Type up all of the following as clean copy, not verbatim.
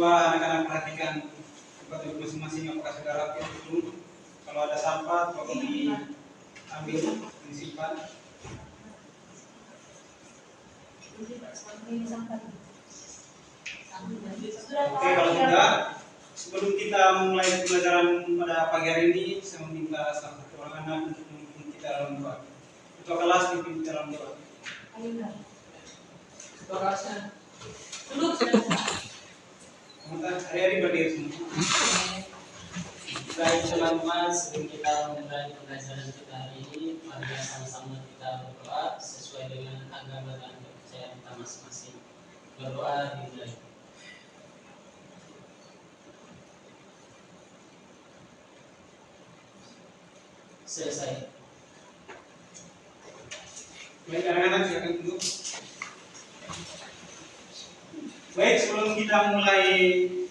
Coba anak-anak perhatikan tempat duduk masing-masing, apakah sudah rapi atau belum. Kalau ada sampah, tolong diambil, disimpan. Oke, kalau sudah, sebelum kita mulai pelajaran pada pagi hari ini, saya meminta salah satu orang anak untuk memimpin kita dalam doa. Ketua kelas dipimpin dalam doa. Ketua kelasnya duduk. Hari-hari berdiri semua. Baik teman-teman, sebelum kita memulai pembelajaran kita hari ini, mari sama-sama kita berdoa sesuai dengan agama dan kepercayaan kita masing-masing. Berdoa dimulai. Selesai. Baik anak-anak, silakan duduk. Baik, sebelum kita mulai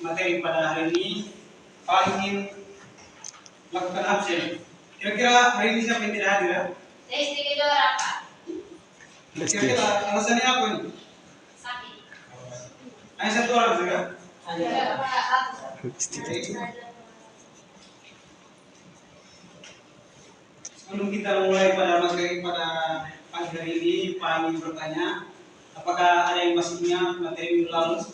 materi pada hari ini, Pak ingin lakukan absen. Kira-kira hari ini siapa yang tidak hadir ya? Saya istri kedua orang, Pak. Kira-kira alasannya apa ini? Sakit. Hanya satu orang saja? Ada Pak. Sebelum kita mulai pada materi pada pagi hari ini, Pak ingin bertanya, apakah ada yang masih ingat materi minggu lalu?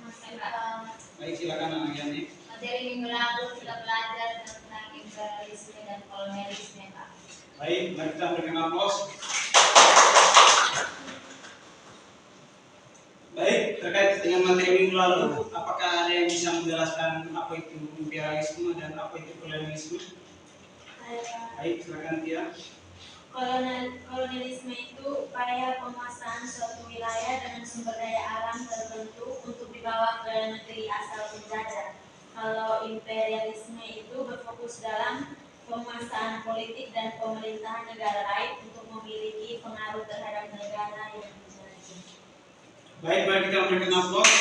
Masih, Pak. Baik, silakan anak Yani. Materi minggu lalu kita belajar tentang imperialisme dan kolonialisme, Pak. Baik, mari kita berikan aplaus. Baik, terkait dengan materi minggu lalu, apakah ada yang bisa menjelaskan apa itu imperialisme dan apa itu kolonialisme? Baik, silakan Tia. Kolonialisme itu upaya penguasaan suatu wilayah dengan sumber daya alam tertentu untuk dibawa ke negeri asal penjajah. Kalau imperialisme itu berfokus dalam penguasaan politik dan pemerintahan negara lain untuk memiliki pengaruh terhadap negara yang menjajah. Baik, mari kita berikan aplaus.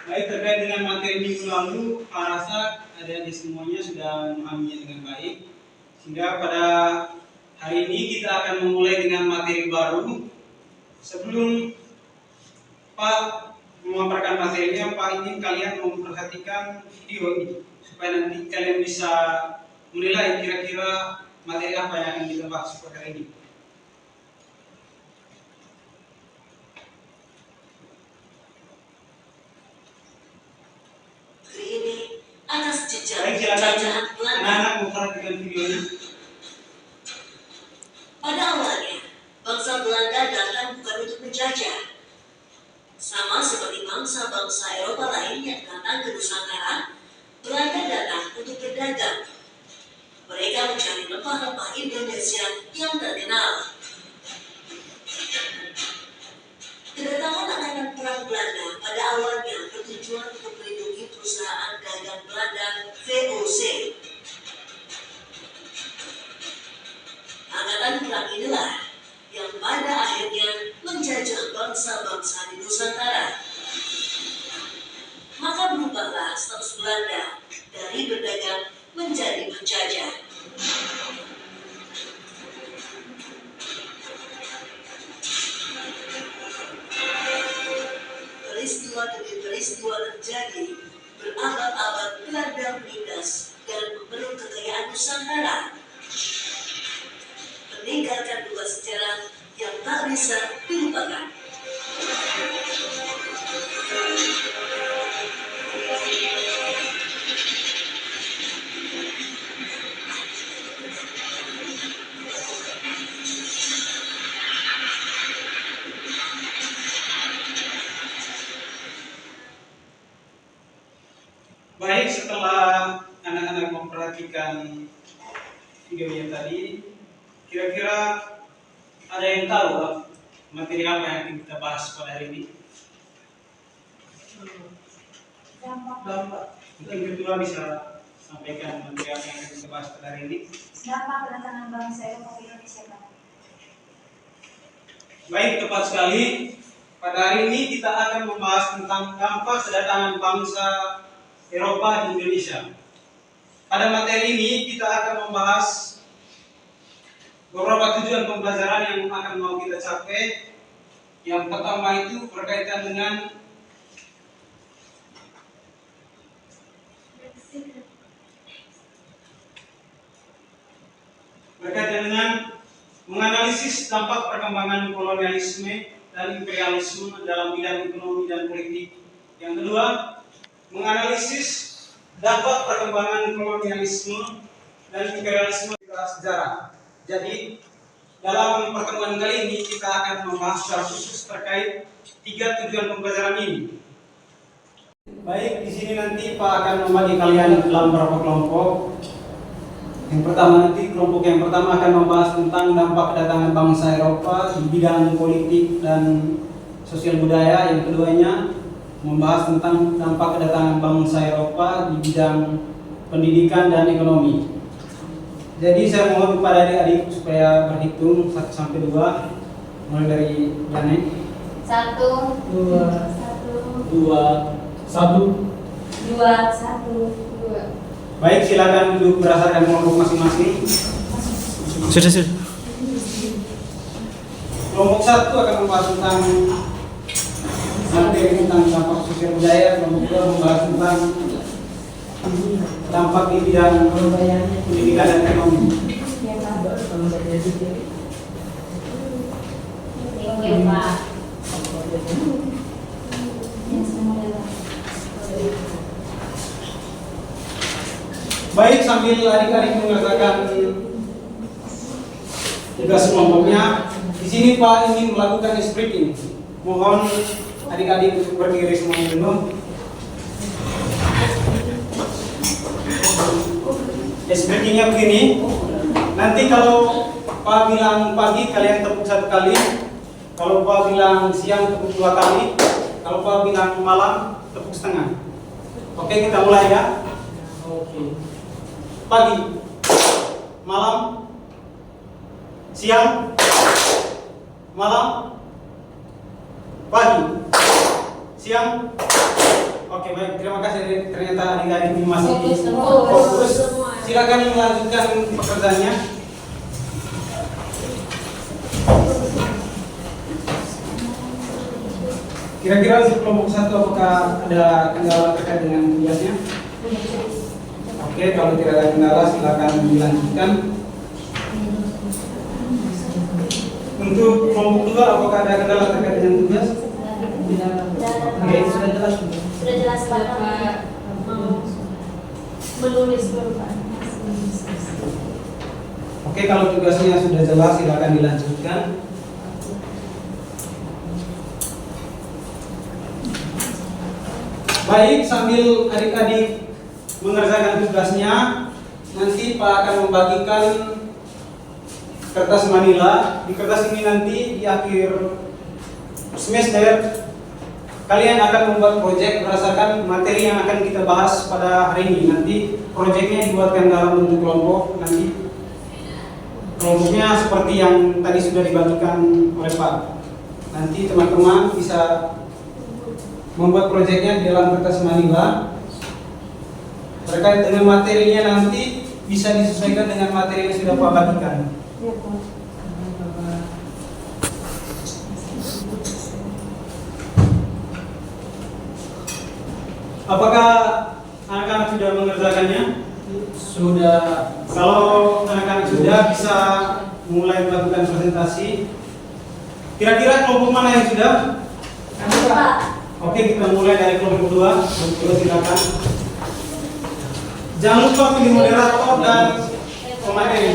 Baik, terkait dengan materi minggu lalu, Pak rasa ada di semuanya sudah memahaminya dengan baik. Sehingga pada hari ini kita akan memulai dengan materi baru. Sebelum Pak memaparkan materinya, Pak ingin kalian memperhatikan video ini supaya nanti kalian bisa menilai kira-kira materi apa yang akan kita bahas pada hari ini. Ini atas Baik, silakan anak-anak memperhatikan video ini. Pada awalnya, bangsa Belanda datang bukan untuk menjajah. Sama seperti bangsa-bangsa Eropa lain yang datang ke Nusantara, Belanda datang untuk berdagang. Mereka mencari rempah-rempah Indonesia yang terkenal. Kedatangan anak-anak perang Belanda pada awalnya bertujuan untuk melindungi perusahaan dagang Belanda VOC. Angkatan perang inilah yang pada akhirnya menjajah bangsa-bangsa di Nusantara. Maka berubahlah status Belanda dari berdagang menjadi penjajah. Peristiwa demi peristiwa terjadi, berabad-abad Belanda menindas dan memeluk kekayaan Nusantara, meninggalkan dua sejarah yang tak bisa dilupakan. Baik, setelah anak-anak memperhatikan videonya tadi, kira-kira ada yang tahu materi apa yang akan kita bahas pada hari ini? Dampak. Mungkin ketua bisa sampaikan materi apa yang akan kita bahas pada hari ini. Dampak kedatangan bangsa Eropa ke Indonesia, Pak. Baik, tepat sekali. Pada hari ini kita akan membahas tentang dampak kedatangan bangsa Eropa di Indonesia. Pada materi ini kita akan membahas beberapa tujuan pembelajaran yang akan mau kita capai. Yang pertama itu berkaitan dengan berkaitan dengan menganalisis dampak perkembangan kolonialisme dan imperialisme dalam bidang ekonomi dan politik. Yang kedua, menganalisis dampak perkembangan kolonialisme dan imperialisme sejarah. Jadi, dalam pertemuan kali ini kita akan membahas secara khusus terkait 3 tujuan pembelajaran ini. Baik, di sini nanti Pak akan membagi kalian dalam beberapa kelompok. Yang pertama nanti kelompok yang pertama akan membahas tentang dampak kedatangan bangsa Eropa di bidang politik dan sosial budaya. Yang keduanya membahas tentang dampak kedatangan bangsa Eropa di bidang pendidikan dan ekonomi. Jadi saya mohon kepada adik-adik supaya berhitung 1 sampai 2, mulai dari Janet. 1, 2, 1. Baik, silakan duduk berdasarkan kelompok masing-masing. Sudah. Kelompok 1 akan membahas tentang materi tentang dampak sosial budaya. Kelompok 2 membahas tentang dampak di bidang pendidikan dan ekonomi. Thank you, Pak. Baik, sambil adik-adik mengerjakan tugas kelompoknya, di sini Pak ingin melakukan speaking. Mohon adik-adik untuk berdiri semuanya dulu. Speakingnya begini. Nanti kalau Pak bilang pagi, kalian tepuk 1 kali. Kalau Pak bilang siang, tepuk 2 kali. Kalau Pak bilang malam, tepuk setengah. Oke, kita mulai ya. Oke. Pagi, malam, siang, malam, pagi, siang. Oke, baik, terima kasih. Ternyata adik-adik ini masih fokus. Silakan melanjutkan pekerjaannya. Kira-kira untuk kelompok 1 apakah ada kendala terkait dengan tugasnya? Oke, kalau tidak ada kendala silakan dilanjutkan. Untuk kelompok 2 apakah ada kendala terkait dengan tugas? Oke, sudah jelas. Sudah jelas Pak. Menulis dulu Pak. Oke, kalau tugasnya sudah jelas silakan dilanjutkan. Baik, sambil adik-adik mengerjakan tugasnya, nanti Pak akan membagikan kertas manila. Di kertas ini nanti di akhir semester kalian akan membuat proyek berdasarkan materi yang akan kita bahas pada hari ini. Nanti proyeknya dibuatkan dalam bentuk kelompok. Nanti kelompoknya seperti yang tadi sudah dibagikan oleh Pak. Nanti teman-teman bisa membuat proyeknya di dalam kertas manila. Terkait dengan materinya nanti bisa disesuaikan dengan materi yang sudah Pak bagikan. Apakah anak-anak sudah mengerjakannya? Sudah. Kalau anak-anak sudah, bisa mulai melakukan presentasi. Kira-kira kelompok mana yang sudah? Pak. Oke, kita mulai dari kelompok 2. Kelompok 2 silakan. Jangan lupa pilih moderator dan pemateri.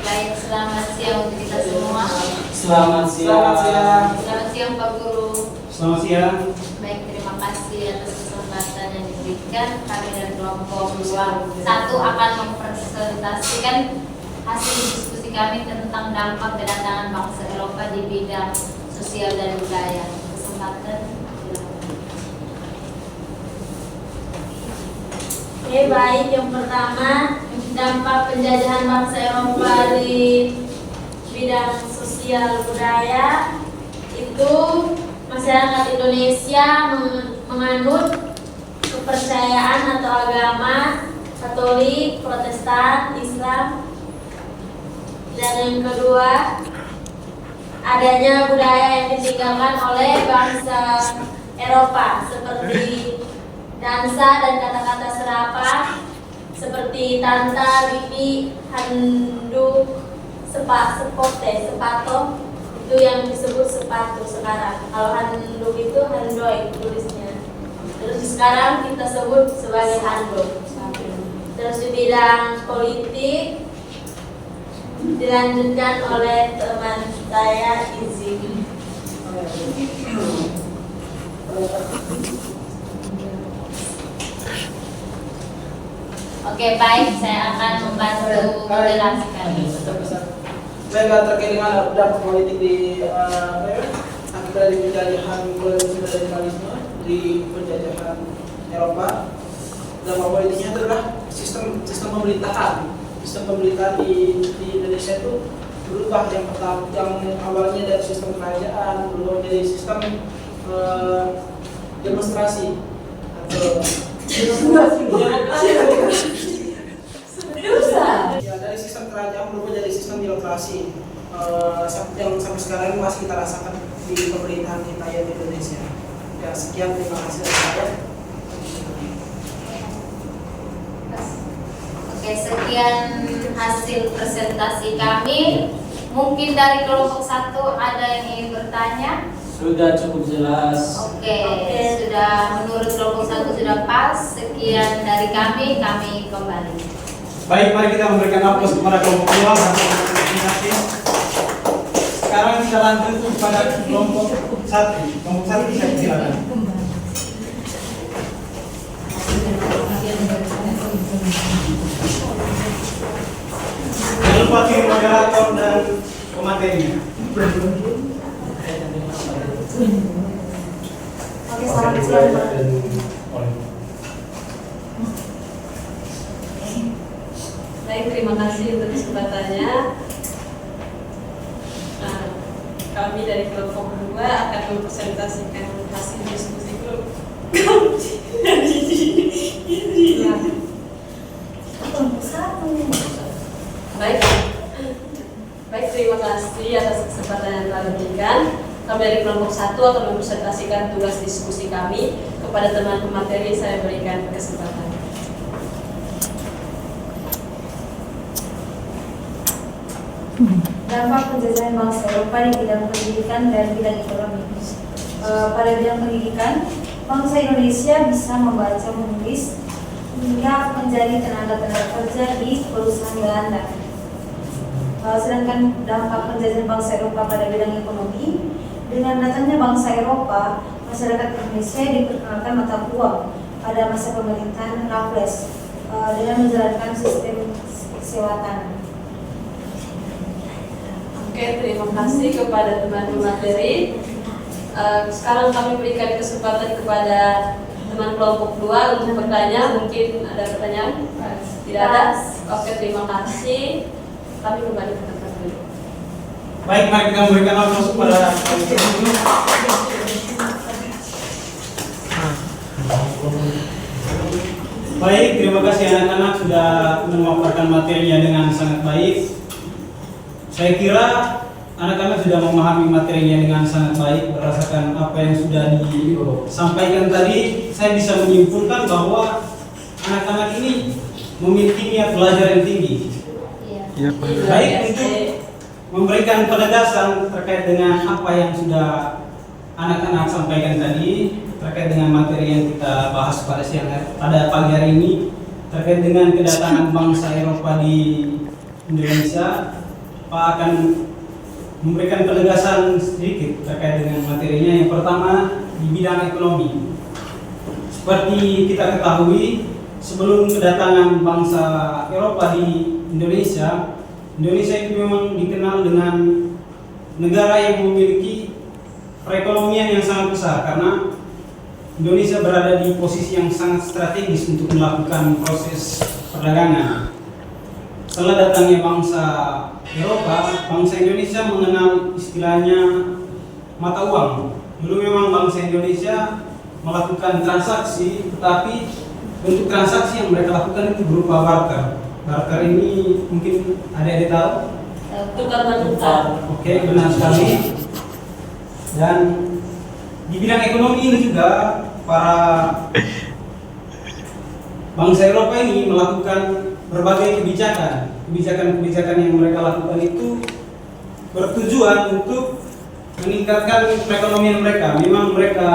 Baik, selamat siang untuk kita semua. Selamat siang. Selamat siang Pak Guru. Selamat siang. Baik, terima kasih atas kesempatan yang diberikan. Kami dari kelompok 1 akan mempresentasikan hasil diskusi kami tentang dampak kedatangan bangsa Eropa di bidang sosial dan budaya. Kesempatan. Oke, baik. Yang pertama, dampak penjajahan bangsa Eropa di bidang sosial budaya itu masyarakat Indonesia menganut kepercayaan atau agama Katolik, Protestan, Islam. Dan yang kedua, adanya budaya yang ditinggalkan oleh bangsa Eropa seperti dansa dan kata-kata serapan seperti tanta, bibi, handuk, sepato itu yang disebut sepatu sekarang. Kalau handuk itu handoi tulisnya. Terus sekarang kita sebut sebagai handuk. Terus di bidang politik dilanjutkan oleh teman saya Izzy. Oke, baik, saya akan membantu menjelaskan. Saya nggak terkait dengan dampak politik di akibat dari penjajahan kolonialisme di penjajahan Eropa. Dampak politiknya adalah sistem pemerintahan. Sistem pemerintahan di Indonesia itu berubah, yang awalnya dari sistem kerajaan berubah menjadi sistem demonstrasi atau ya, dari sistem kerajaan berubah jadi sistem birokrasi yang sampai sekarang masih kita rasakan di pemerintahan kita ya di Indonesia. Ya, sekian, terima kasih dari saya. Oke, sekian hasil presentasi kami. Mungkin dari kelompok 1 ada yang ingin bertanya? Sudah cukup jelas. Oke, sudah menurut kelompok 1 sudah pas. Sekian dari kami kembali. Baik, mari kita memberikan aplaus kepada kelompok 2 hasil presentasi. Sekarang kita lanjut kepada kelompok 1. Kelompok 1 bisa silakan. Jangan lupa kirim moderator dan pematerinya. Oke, selamat siang. Baik, terima kasih untuk kesempatannya. Kami dari kelompok 2 akan mempresentasikan hasil diskusi grup. Baik, terima kasih atas kesempatan yang telah diberikan. Kami dari kelompok 1 akan mempresentasikan tugas diskusi kami kepada teman pemateri. Saya berikan kesempatan. Dampak penjajahan bangsa Eropa di bidang pendidikan dan bidang ekonomi. Pada bidang pendidikan, bangsa Indonesia bisa membaca, menulis, hingga menjadi tenaga kerja di perusahaan Belanda. Sedangkan dampak penjajahan bangsa Eropa pada bidang ekonomi, dengan datangnya bangsa Eropa, masyarakat Indonesia diperkenalkan mata uang pada masa pemerintahan Raffles dengan menjalankan sistem sewa tanah. Oke, terima kasih kepada teman pemateri. Sekarang kami berikan kesempatan kepada teman kelompok 2 untuk bertanya. Mungkin ada pertanyaan? Tidak ada? Oke, terima kasih. Kami kembali ke tempat dulu. Baik, mari kita memberikan aplaus kepada kelompok 2. Baik, terima kasih anak-anak sudah memaparkan materinya dengan sangat baik. Saya kira anak-anak sudah memahami materinya dengan sangat baik berdasarkan apa yang sudah disampaikan tadi. Saya bisa menyimpulkan bahwa anak-anak ini memiliki niat belajar yang tinggi. Baik untuk memberikan penegasan terkait dengan apa yang sudah anak-anak sampaikan tadi terkait dengan materi yang kita bahas pada pagi hari ini terkait dengan kedatangan bangsa Eropa di Indonesia. Pak akan memberikan penegasan sedikit terkait dengan materinya. Yang pertama di bidang ekonomi. Seperti kita ketahui, sebelum kedatangan bangsa Eropa di Indonesia, Indonesia itu memang dikenal dengan negara yang memiliki perekonomian yang sangat besar karena Indonesia berada di posisi yang sangat strategis untuk melakukan proses perdagangan. Setelah datangnya bangsa Eropa, bangsa Indonesia mengenal istilahnya mata uang. Dulu memang bangsa Indonesia melakukan transaksi, tetapi bentuk transaksi yang mereka lakukan itu berupa barter. Barter ini mungkin ada yang tahu? Tukar-menukar. Oke, benar sekali. Dan di bidang ekonomi ini juga para bangsa Eropa ini melakukan berbagai kebijakan yang mereka lakukan itu bertujuan untuk meningkatkan perekonomian mereka. Memang mereka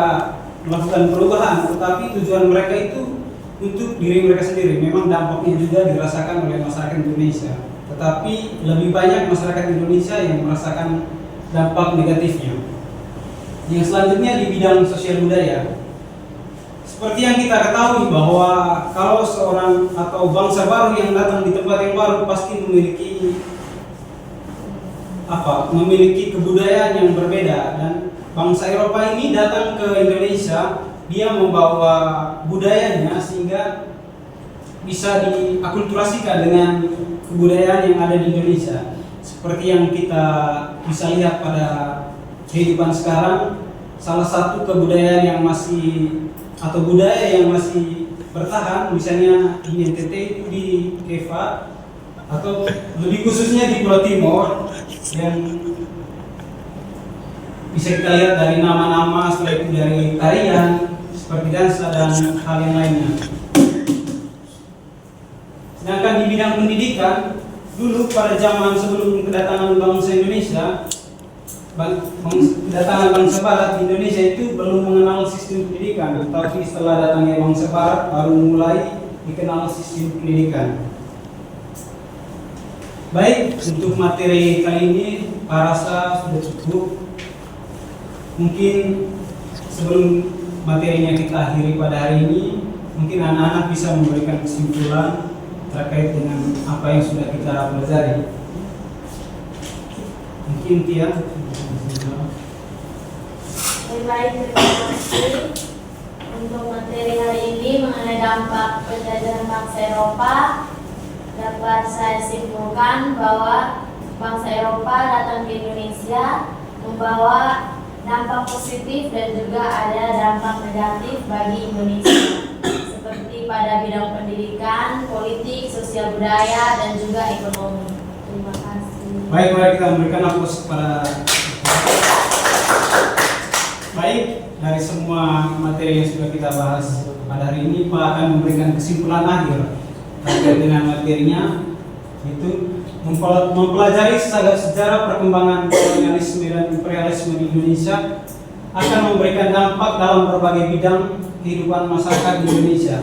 melakukan perubahan, tetapi tujuan mereka itu untuk diri mereka sendiri. Memang dampaknya juga dirasakan oleh masyarakat Indonesia, tetapi lebih banyak masyarakat Indonesia yang merasakan dampak negatifnya. Yang selanjutnya di bidang sosial budaya. Seperti yang kita ketahui bahwa kalau seorang atau bangsa baru yang datang di tempat yang baru pasti memiliki kebudayaan yang berbeda, dan bangsa Eropa ini datang ke Indonesia, dia membawa budayanya sehingga bisa diakulturasikan dengan kebudayaan yang ada di Indonesia. Seperti yang kita bisa lihat pada kehidupan sekarang, salah satu kebudayaan yang masih atau budaya yang masih bertahan, misalnya di NTT itu di Keva, atau lebih khususnya di Pulau Timor, yang bisa kita lihat dari nama-nama, setelah itu dari tarian seperti dansa dan hal yang lainnya. Sedangkan di bidang pendidikan, dulu pada zaman sebelum kedatangan bangsa Indonesia, kedatangan bangsa Barat di Indonesia itu belum mengenal sistem pendidikan, tetapi setelah datangnya bangsa Barat baru mulai dikenal sistem pendidikan. Baik, untuk materi kali ini saya rasa sudah cukup. Mungkin sebelum materinya kita akhiri pada hari ini, mungkin anak-anak bisa memberikan kesimpulan terkait dengan apa yang sudah kita pelajari. Mungkin Tia. Baik, terima kasih untuk materi hari ini mengenai dampak penjajahan bangsa Eropa. Dapat saya simpulkan bahwa bangsa Eropa datang ke Indonesia membawa dampak positif dan juga ada dampak negatif bagi Indonesia, seperti pada bidang pendidikan, politik, sosial budaya, dan juga ekonomi. Terima kasih. Baik, kita memberikan aplaus kepada. Baik, dari semua materi yang sudah kita bahas pada hari ini, Pak akan memberikan kesimpulan akhir terkait dengan materinya, itu mempelajari sejarah perkembangan kolonialisme dan imperialisme di Indonesia akan memberikan dampak dalam berbagai bidang kehidupan masyarakat di Indonesia.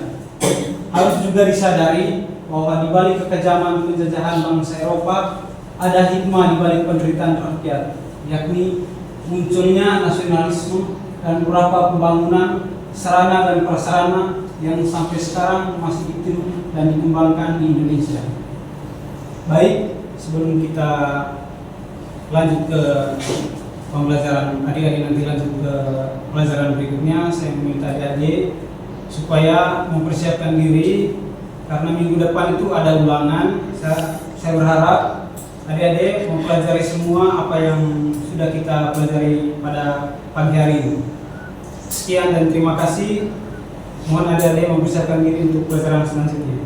Harus juga disadari bahwa di balik kekejaman penjajahan bangsa Eropa ada hikmah di balik penderitaan rakyat, yakni munculnya nasionalisme dan beberapa pembangunan sarana dan prasarana yang sampai sekarang masih ditiru dan dikembangkan di Indonesia. Baik, sebelum kita lanjut ke pembelajaran, adik-adik nanti lanjut ke pelajaran berikutnya, saya meminta adik-adik supaya mempersiapkan diri karena minggu depan itu ada ulangan. Saya berharap adik-adik mempelajari semua apa yang sudah kita pelajari pada pagi hari ini. Sekian dan terima kasih. Mohon adik-adik mempersiapkan diri untuk pelajaran selanjutnya.